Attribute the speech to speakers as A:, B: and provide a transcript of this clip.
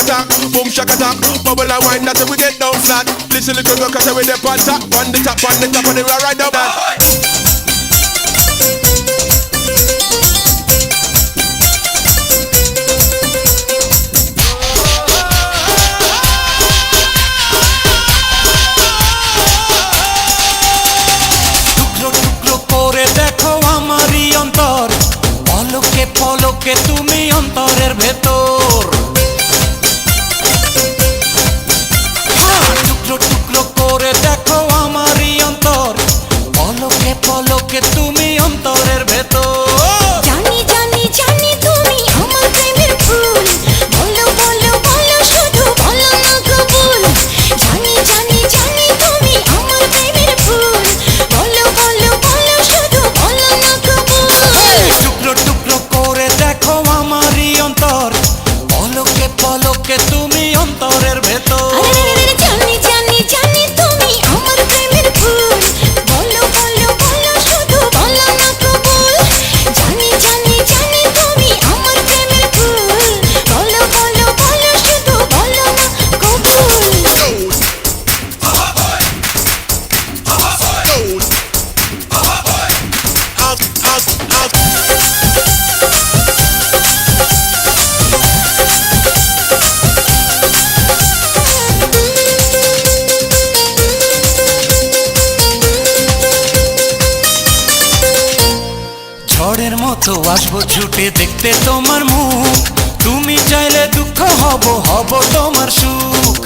A: attack, boom shakatak. Bubble and wine, that's how we get down flat. Listen little girl, cause we dey on top of the top of the right up that.
B: পলকে তুমি অন্তরের ভেতর টুকরো টুকরো করে দেখো আমারই অন্তর পলকে পলকে তুমি অন্তরের ভেতর
C: জানি জানি জানি তুমি আমার প্রেমের ফুল বলো বলো বলো শুধু বলো না কবুল জানি জানি জানি তুমি আমার প্রেমের ফুল বলো বলো বলো শুধু বলো না কবুল
B: টুকরো টুকরো করে দেখো আমারই অন্তর পলকে পলকে তুমি অন্তরের ভেতর
C: জানি জানি জানি তুমি আমার প্রেমের ফুল বলো বলো বলো শুধু বলো না কবুল জানি জানি জানি তুমি আমার প্রেমের ফুল বলো বলো বলো শুধু বলো না কবুল
B: ঝড়ের মতো আসবো ছুটে দেখতে তোমার মুখ তুমি চাইলে দুঃখ হব হব তোমার সুখ